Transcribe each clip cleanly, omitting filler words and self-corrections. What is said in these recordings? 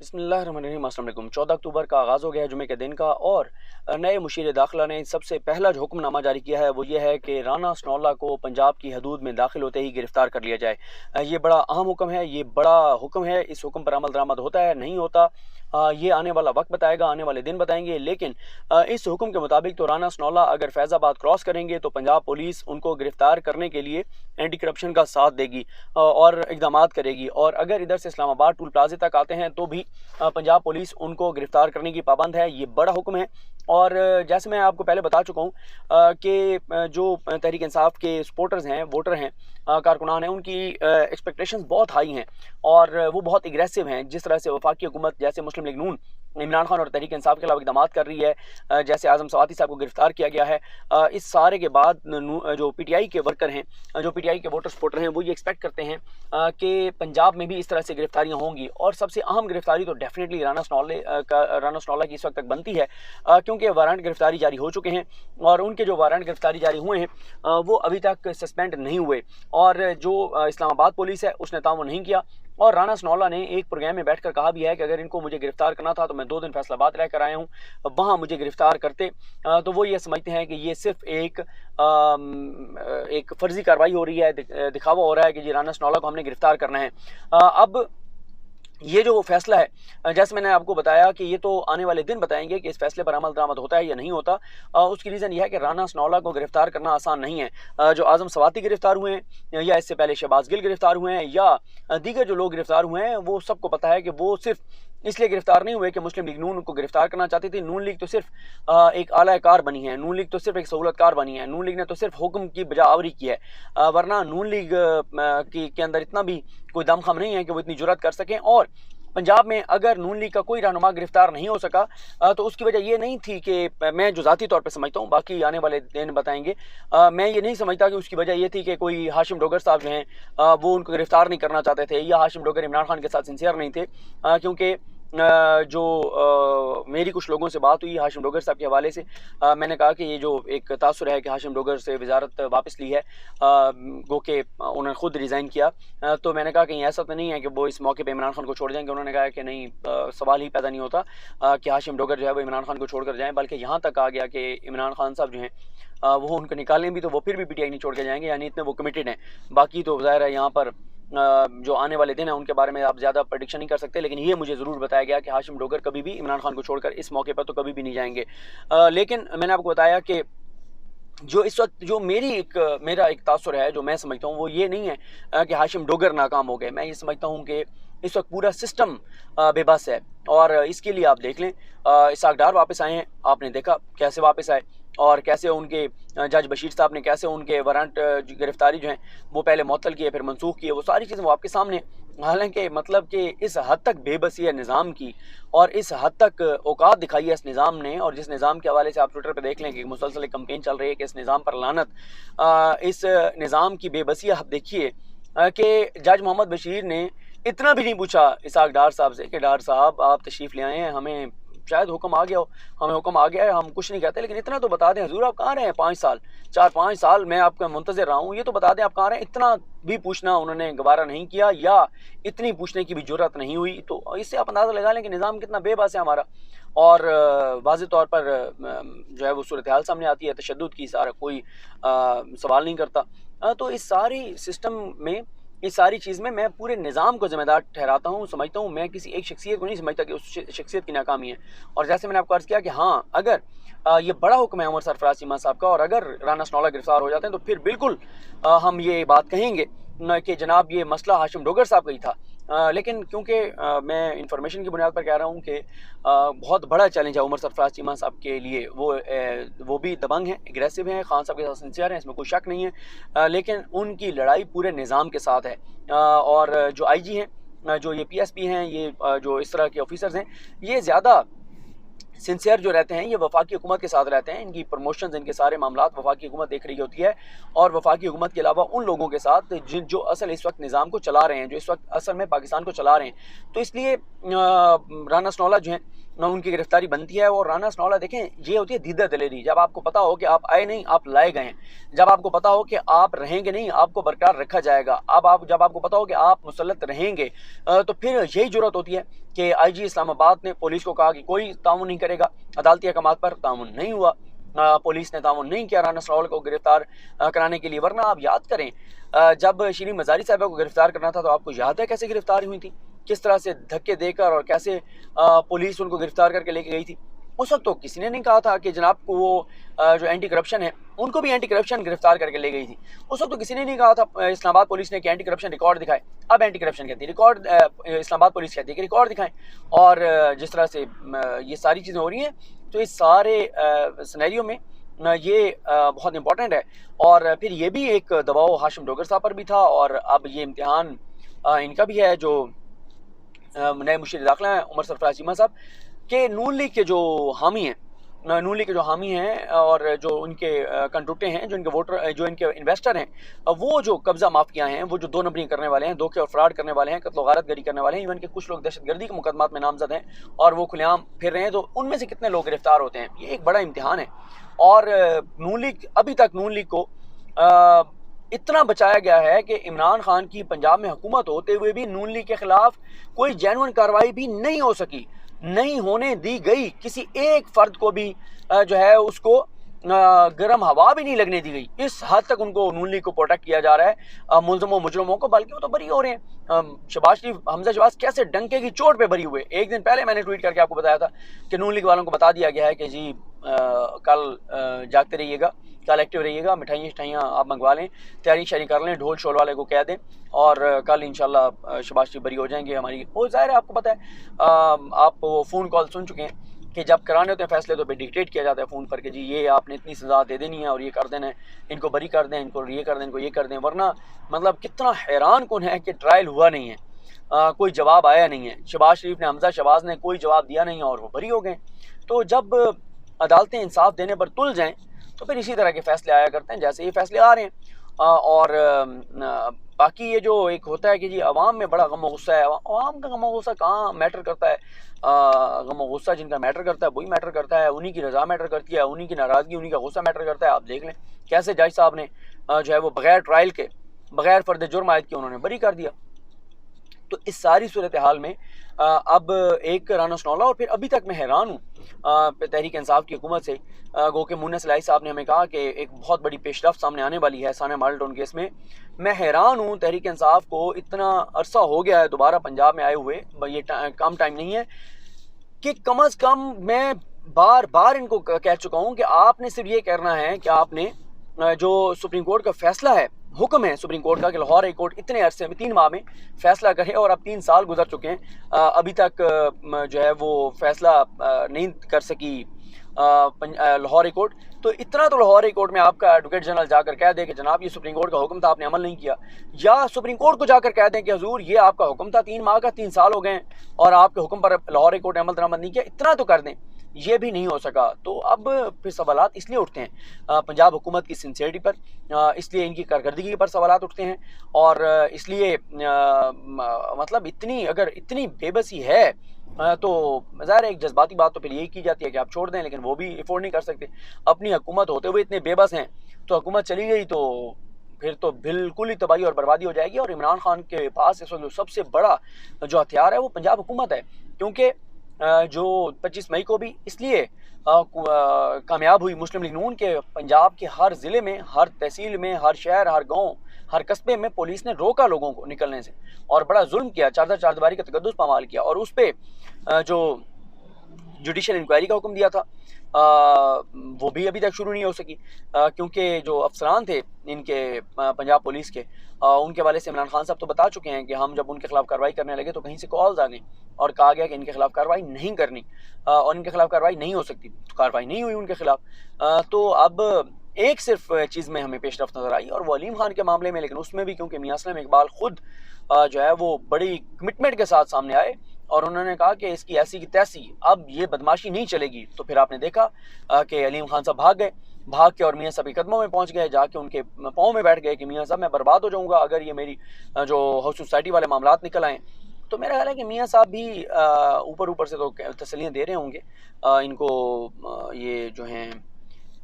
बिस्मिल्लाहिर्रहमानिर्रहीम। अस्सलाम वालेकुम। 14 अक्टूबर का आगाज़ हो गया है जुमे के दिन का, और नए मुशीर दाखिला ने सबसे पहला जो हुक्मनामा जारी किया है वो ये है कि राना सनौल्ला को पंजाब की हदूद में दाखिल होते ही गिरफ़्तार कर लिया जाए। ये बड़ा अहम हुक्म है, ये बड़ा हुक्म है। इस हुक्म पर अमल दरामद होता है, नहीं होता, ये आने वाला वक्त बताएगा, आने वाले दिन बताएंगे। लेकिन इस हुक्म के मुताबिक तो राना सनौल्ला अगर फैज़ाबाद क्रॉस करेंगे तो पंजाब पुलिस उनको गिरफ़्तार करने के लिए एंटी करप्शन का साथ देगी और इक़दाम करेगी। और अगर इधर से इस्लामाबाद टूल प्लाजे तक आते हैं तो भी पंजाब पुलिस उनको गिरफ़्तार करने की पाबंद है। ये बड़ा हुक्म है। और जैसे मैं आपको पहले बता चुका हूँ कि जो तहरीक इंसाफ के सपोर्टर्स हैं, वोटर हैं, कारकुनान हैं, उनकी एक्सपेक्टेशंस बहुत हाई हैं और वो बहुत एग्रेसिव हैं। जिस तरह से वफाकी हुकूमत जैसे मुस्लिम लीग नून इमरान खान और तहरीक इंसाफ के खिलाफ इक़दाम कर रही है, जैसे आज़म सवाती साहब को गिरफ़्तार किया गया है, इस सारे के बाद जो पीटीआई के वर्कर हैं, जो पीटीआई के वोटर सपोर्टर हैं, वो ये एक्सपेक्ट करते हैं कि पंजाब में भी इस तरह से गिरफ्तारियां होंगी। और सबसे अहम गिरफ्तारी तो डेफिनेटली राना सनौल्ला की इस वक्त तक बनती है, क्योंकि वारंट गिरफ्तारी जारी हो चुके हैं और उनके जो वारंट गिरफ्तारी जारी हुए हैं वो अभी तक सस्पेंड नहीं हुए। और जो इस्लामाबाद पुलिस है उसने तामुन नहीं किया। और राना सनौल्ला ने एक प्रोग्राम में बैठकर कहा भी है कि अगर इनको मुझे गिरफ्तार करना था तो मैं 2 दिन फैसलाबाद रह कर आया हूँ, वहाँ मुझे गिरफ्तार करते। तो वो ये समझते हैं कि ये सिर्फ एक फर्जी कार्रवाई हो रही है, दिखावा हो रहा है कि जी राना सनौल्ला को हमने गिरफ्तार करना है। अब ये जो फैसला है, जैसे मैंने आपको बताया कि ये तो आने वाले दिन बताएंगे कि इस फैसले पर अमल दरामद होता है या नहीं होता। उसकी रीज़न यह है कि राना सनौल्ला को गिरफ्तार करना आसान नहीं है। जो आज़म सवाती गिरफ्तार हुए हैं या इससे पहले शहबाज गिल गिरफ्तार हुए हैं या दीगर जो लोग गिरफ्तार हुए हैं, वो सबको पता है कि वो सिर्फ इसलिए गिरफ्तार नहीं हुए कि मुस्लिम लीग नून को गिरफ्तार करना चाहती थी। नून लीग तो सिर्फ एक आला कार बनी है, नून लीग तो सिर्फ एक सहूलतकार बनी है, नून लीग ने तो सिर्फ हुक्म की बजा आवरी की है। वरना नून लीग के अंदर इतना भी कोई दमखम नहीं है कि वो इतनी जुर्रत कर सकें। और पंजाब में अगर नून लीग का कोई रहनुमा गिरफ्तार नहीं हो सका तो उसकी वजह ये नहीं थी कि मैं जो ज़ाती तौर पे समझता हूँ, बाकी आने वाले दिन बताएंगे, मैं ये नहीं समझता कि उसकी वजह ये थी कि कोई हाशिम डोगर साहब जो हैं वो उनको गिरफ्तार नहीं करना चाहते थे या हाशिम डोगर इमरान खान के साथ सिंसियर नहीं थे। क्योंकि मेरी कुछ लोगों से बात हुई हाशिम डोगर साहब के हवाले से, मैंने कहा कि ये जो एक तासुर है कि हाशिम डोगर से वजारत वापस ली है, गो के उन्होंने खुद रिज़ाइन किया। तो मैंने कहा कहीं ऐसा तो नहीं है कि वो इस मौके पे इमरान खान को छोड़ जाएंगे। उन्होंने कहा कि नहीं, सवाल ही पैदा नहीं होता कि हाशिम डोगर जो है वो इमरान खान को छोड़ कर जाएँ, बल्कि यहाँ तक आ गया कि इमरान खान साहब जो हैं वो उनको निकालें भी तो वो फिर भी पीटीआई नहीं छोड़ के जाएंगे, यानी इतने वो कमिटेड हैं। बाकी तो ज़ाहिर है यहाँ पर जो आने वाले दिन हैं उनके बारे में आप ज़्यादा प्रेडिक्शन नहीं कर सकते, लेकिन ये मुझे ज़रूर बताया गया कि हाशिम डोगर कभी भी इमरान खान को छोड़कर इस मौके पर तो कभी भी नहीं जाएंगे। लेकिन मैंने आपको बताया कि जो इस वक्त जो मेरा एक तासुर है, जो मैं समझता हूँ वो ये नहीं है कि हाशिम डोगर नाकाम हो गए। मैं ये समझता हूँ कि इस वक्त पूरा सिस्टम बेबस है। और इसके लिए आप देख लें, इसहाक डार वापस आए हैं, आपने देखा कैसे वापस आए और कैसे उनके जज बशीर साहब ने कैसे उनके वारंट गिरफ्तारी जो हैं वो पहले मुअत्तल किए फिर मनसूख किए, वो सारी चीज़ें वो आपके सामने। हालांकि मतलब कि इस हद तक बेबसी है निज़ाम की और इस हद तक औकात दिखाई है इस निज़ाम ने, और जिस निज़ाम के हवाले से आप ट्विटर पर देख लें कि मुसलसल एक कैंपेन चल रही है कि इस निज़ाम पर लानत, इस निज़ाम की बेबसी आप देखिए कि जज मोहम्मद बशीर ने इतना भी नहीं पूछा इसहाक डार साहब से कि डार साहब आप तशरीफ़ ले आए हैं, हमें शायद हुक्म आ गया हो, हमें हुक्म आ गया है, हम कुछ नहीं कहते, लेकिन इतना तो बता दें हजूर आप कहाँ रहे हैं 5 साल, 4-5 साल मैं आपका मुंतज़िर रहा हूँ, ये तो बता दें आप कहाँ रहे हैं। इतना भी पूछना उन्होंने गवारा नहीं किया या इतनी पूछने की भी जरूरत नहीं हुई। तो इससे आप अंदाज़ा लगा लें कि निज़ाम कितना बेबस है हमारा। और वाज़ेह तौर पर जो है वो सूरत हाल सामने आती है, तशद्दुद की सारा कोई सवाल नहीं करता। तो इस सारी सिस्टम में, इस सारी चीज़ में मैं पूरे निज़ाम को ज़िम्मेदार ठहराता हूँ, समझता हूँ। मैं किसी एक शख्सियत को नहीं समझता कि उस शख्सियत की नाकामी है। और जैसे मैंने आपको अर्ज़ किया कि हाँ, अगर ये बड़ा हुक्म है उमर सरफराज चीमा साहब का और अगर राना सनौल्ला गिरफ्तार हो जाते हैं तो फिर बिल्कुल हम ये बात कहेंगे कि जनाब ये मसला हाशिम डोगर साहब का ही था। लेकिन क्योंकि मैं इंफॉर्मेशन की बुनियाद पर कह रहा हूँ कि बहुत बड़ा चैलेंज है उमर सरफराज चीमा साहब के लिए। वो भी दबंग हैं, एग्रेसिव हैं, खान साहब के साथ सिंसियर हैं, इसमें कोई शक नहीं है। लेकिन उनकी लड़ाई पूरे निज़ाम के साथ है। और जो आईजी हैं, जो ये पीएसपी हैं, ये जो इस तरह के ऑफिसर्स हैं, ये ज़्यादा सिंसियर जो रहते हैं ये वफाकी हुकूमत के साथ रहते हैं, इनकी प्रमोशंस, इनके सारे मामलात वफाकी हुकूमत देख रही होती है, और वफाकी हुकूमत के अलावा उन लोगों के साथ जो असल इस वक्त निज़ाम को चला रहे हैं, जो इस वक्त असल में पाकिस्तान को चला रहे हैं। तो इसलिए राना सनौला जो हैं उनकी गिरफ्तारी बनती है। और राना सनौला देखें, ये होती है दीदा दिलेरी, जब आपको पता हो कि आप आए नहीं, आप लाए गए हैं, जब आपको पता हो कि आप रहेंगे नहीं, आपको बरकरार रखा जाएगा, अब जब आपको पता हो कि आप मुसल्लत रहेंगे, तो फिर यही जरूरत होती है कि IG इस्लामाबाद ने पुलिस को कहा कि कोई ताउन नहीं करेगा, अदालती अहकामात पर ताउन नहीं हुआ, पुलिस ने ताउन नहीं किया राना सनौला को गिरफ्तार कराने के लिए। वरना आप याद करें, जब शिरीन मज़ारी साहबा को गिरफ्तार करना था तो आपको याद है कैसे गिरफ्तार हुई थी, किस तरह से धक्के देकर और कैसे पुलिस उनको गिरफ्तार करके लेके गई थी। उस वक्त तो किसी ने नहीं कहा था कि जनाब को वो जो एंटी करप्शन है उनको भी एंटी करप्शन गिरफ्तार करके ले गई थी। उस वक्त तो किसी ने नहीं कहा था इस्लामाबाद पुलिस ने कि एंटी करप्शन रिकॉर्ड दिखाए। अब एंटी करप्शन कहती है रिकॉर्ड, इस्लामाबाद पुलिस कहती है कि रिकॉर्ड दिखाएं। और जिस तरह से ये सारी चीज़ें हो रही हैं, तो इस सारे सिनेरियो में ये बहुत इंपॉर्टेंट है। और फिर ये भी एक दबाव हाशिम डोगर साहब पर भी था, और अब ये इम्तिहान इनका भी है जो नए मुशीर दाखिला हैं उमर सरफराज चीमा साहब के, नून लीग के जो हामी हैं, नून लीग के जो हामी हैं और जो उनके कंट्रोटे हैं, जो इनके वोटर, जो इनके इन्वेस्टर हैं, वो जो कब्जा माफिया हैं, वो जो 2 नंबरी करने वाले हैं, धोखे और फ्रॉड करने वाले हैं, कत्ल गारत गरी करने वाले हैं, इवन के कुछ लोग दहशतगर्दी के मुकदमात में नामजद हैं और वो खुलेआम फिर रहे हैं, तो उनमें से कितने लोग गिरफ्तार होते हैं, ये एक बड़ा इम्तिहान है। और नून लीग, अभी तक नून लीग को इतना बचाया गया है कि इमरान खान की पंजाब में हुकूमत होते हुए भी नून लीग के खिलाफ कोई जेन्युइन कार्रवाई भी नहीं हो सकी, नहीं होने दी गई। किसी एक फर्द को भी जो है उसको गर्म हवा भी नहीं लगने दी गई। इस हद तक उनको नून लीग को प्रोटेक्ट किया जा रहा है, मुल्ज़िमों मुजरिमों को, बल्कि वो तो बरी हो रहे हैं। शहबाज शरीफ, हमजा शहबाज कैसे डंके की चोट पे बरी हुए। एक दिन पहले मैंने ट्वीट करके आपको बताया था कि नून लीग वालों को बता दिया गया है कि जी कल जागते रहिएगा, कल एक्टिव रहिएगा, मिठाइयाँ आप मंगवा लें, तैयारी शारी कर लें, ढोल शोल वाले को कह दें, और कल इंशाल्लाह शहबाज शरीफ बरी हो जाएंगे हमारी। वो ज़ाहिर है, आपको पता है, आप वो फ़ोन कॉल सुन चुके हैं कि जब कराने होते हैं फैसले तो फिर डिक्टेट किया जाता है फ़ोन पर कि जी ये आपने इतनी सज़ा दे देनी है और ये कर देना है, इनको बरी कर दें, इनको ये कर दें, इनको ये कर दें। वरना मतलब कितना हैरान कौन है कि ट्रायल हुआ नहीं है, कोई जवाब आया नहीं है, शहबाज शरीफ ने, हमजा शहबाज ने कोई जवाब दिया नहीं और वो बरी हो गए। तो जब अदालतें इंसाफ देने पर तुल जाएँ तो फिर इसी तरह के फ़ैसले आया करते हैं जैसे ये फ़ैसले आ रहे हैं। और बाकी ये जो एक होता है कि जी अवाम में बड़ा गम गुस्सा है, अवाम का गम गुस्सा कहाँ मैटर करता है। गम गुस्सा जिनका मैटर करता है वही मैटर करता है, उन्हीं की रज़ा मैटर करती है, उन्हीं की नाराज़गी, उन्हीं का गुस्सा मैटर करता है। आप देख लें कैसे जज साहब ने जो है वो बग़ैर ट्रायल के, बग़ैर फ़र्द जुर्म आयद के उन्होंने बरी कर दिया। तो इस सारी सूरत हाल में अब एक राना सनौला, और फिर अभी तक मैं हैरान हूँ तहरीक इंसाफ की हुकूमत से, गो के मुन्ना सलाई साहब ने हमें कहा कि एक बहुत बड़ी पेशरफ्त सामने आने वाली है सानिया मॉडल टाउन केस में। मैं हैरान हूँ, तहरीक इंसाफ को इतना अरसा हो गया है दोबारा पंजाब में आए हुए, ये कम टाइम नहीं है कि कम अज़ कम मैं बार बार इनको कह चुका हूँ कि आपने सिर्फ ये करना है कि आपने जो सुप्रीम कोर्ट का फैसला है, हुक्म है सुप्रीम कोर्ट का कि लाहौर हाई कोर्ट इतने अरसे में 3 माह में फैसला करे, और अब 3 साल गुजर चुके हैं, अभी तक जो है वो फैसला नहीं कर सकी लाहौर हाई कोर्ट। तो इतना तो लाहौर हाई कोर्ट में आपका एडवोकेट जनरल जाकर कह दे कि जनाब ये सुप्रीम कोर्ट का हुक्म था, आपने अमल नहीं किया, या सुप्रीम कोर्ट को जाकर कह दें कि हुजूर ये आपका हुक्म था 3 माह का, 3 साल हो गए और आपके हुक्म पर लाहौर हाई कोर्ट ने अमल दरामद नहीं किया, इतना तो कर दें। ये भी नहीं हो सका। तो अब फिर सवालात इसलिए उठते हैं पंजाब हुकूमत की सिंसियरिटी पर, इसलिए इनकी कारकर्दगी पर सवालात उठते हैं, और इसलिए मतलब इतनी बेबसी है तो ज़ाहिर एक जज्बाती बात तो फिर यही की जाती है कि आप छोड़ दें, लेकिन वो भी अफोर्ड नहीं कर सकते। अपनी हुकूमत होते हुए इतने बेबस हैं, तो हुकूमत चली गई तो फिर तो बिल्कुल ही तबाही और बर्बादी हो जाएगी। और इमरान खान के पास इस वक्त जो सबसे बड़ा जो हथियार है वो पंजाब हुकूमत है, क्योंकि जो 25 मई को भी इसलिए कामयाब हुई मुस्लिम लीग नून के पंजाब के हर ज़िले में, हर तहसील में, हर शहर, हर गांव, हर कस्बे में पुलिस ने रोका लोगों को निकलने से, और बड़ा जुल्म किया, चारदीवारी का तकद्दुस पामाल किया, और उस पर जो जुडिशल इंक्वायरी का हुक्म दिया था वो भी अभी तक शुरू नहीं हो सकी, क्योंकि जो अफसरान थे इनके पंजाब पुलिस के, उनके वाले से इमरान खान साहब तो बता चुके हैं कि हम जब उनके खिलाफ कार्रवाई करने लगे तो कहीं से कॉल्स आ गई और कहा गया कि इनके खिलाफ कार्रवाई नहीं करनी और इनके खिलाफ कार्रवाई नहीं हो सकती, तो कार्रवाई नहीं हुई उनके खिलाफ। तो अब एक सिर्फ चीज़ में हमें पेशरफ्त नज़र आई और वो अलीम खान के मामले में, लेकिन उसमें भी क्योंकि मियां असलम इकबाल खुद जो है वो बड़ी कमिटमेंट के साथ सामने आए और उन्होंने कहा कि इसकी ऐसी की तैसी अब ये बदमाशी नहीं चलेगी। तो फिर आपने देखा कि अलीम खान साहब भाग के और मियाँ साहब के कदमों में पहुंच गए, जाके उनके पाँव में बैठ गए कि मियाँ साहब मैं बर्बाद हो जाऊंगा अगर ये मेरी जो हाउस सोसाइटी वाले मामलात निकल आए। तो मेरा ख्याल है कि मियाँ साहब भी ऊपर ऊपर से तो तसल्लियाँ दे रहे होंगे इनको, ये जो हैं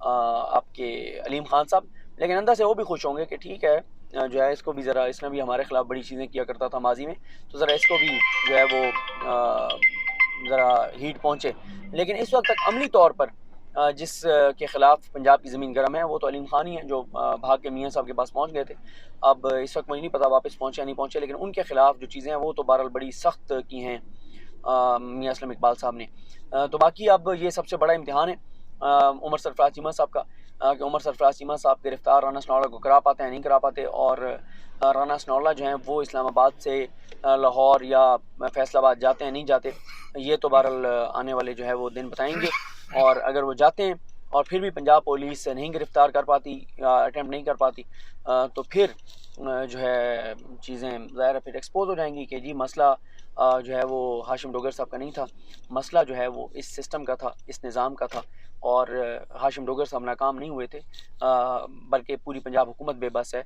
आपके अलीम खान साहब, लेकिन अंदर से वो भी खुश होंगे कि ठीक है जो है इसको भी ज़रा, इसने भी हमारे ख़िलाफ़ बड़ी चीज़ें किया करता था माजी में, तो ज़रा इसको भी जो है वो ज़रा हीट पहुँचे। लेकिन इस वक्त तक अमली तौर पर जिस के ख़िलाफ़ पंजाब की ज़मीन गर्म है वो तो अलीम खान ही हैं, जो भाग के मियाँ साहब के पास पहुँच गए थे। अब इस वक्त मुझे नहीं पता वापस पहुँचे या नहीं पहुँचे, लेकिन उनके ख़िलाफ़ जो चीज़ें हैं वो तो बहरहाल बड़ी सख्त की हैं मियाँ असलम इकबाल साहब ने। तो बाकी अब ये सबसे बड़ा इम्तिहान है उमर सरफराज चीमा साहब का, कि उमर सरफराज चीमा साहब गिरफ्तार राना सनाउल्लाह को करा पाते हैं नहीं करा पाते। और राना सनाउल्लाह जो हैं वो इस्लामाबाद से लाहौर या फैसलाबाद जाते हैं नहीं जाते, ये तो बहरहाल आने वाले जो है वो दिन बताएंगे। और अगर वो जाते हैं और फिर भी पंजाब पुलिस नहीं गिरफ़्तार कर पाती या अटैम्प्ट नहीं कर पाती, तो फिर जो है चीज़ें ज़ाहिर फिर एक्सपोज हो जाएंगी कि जी मसला जो है वो हाशिम डोगर साहब का नहीं था, मसला जो है वो इस सिस्टम का था, इस निज़ाम का था। और हाशिम डोगर साहब नाकाम नहीं हुए थे, बल्कि पूरी पंजाब हुकूमत बेबस है।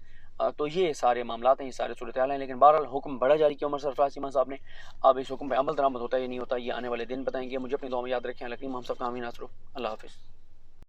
तो ये सारे मामलात हैं, ये सारे सूरत हाल हैं। लेकिन बहरहाल हुक्म बड़ा जारी किया उमर सरफराज चीमा साहब ने। अब इस हुक्म पर अमल दरामद होता है या नहीं होता, ये आने वाले दिन बताएंगे। मुझे अपनी दुआ में याद रखें। लकीम हम सब का आमीन आसरो। अल्लाह हाफ़िज़।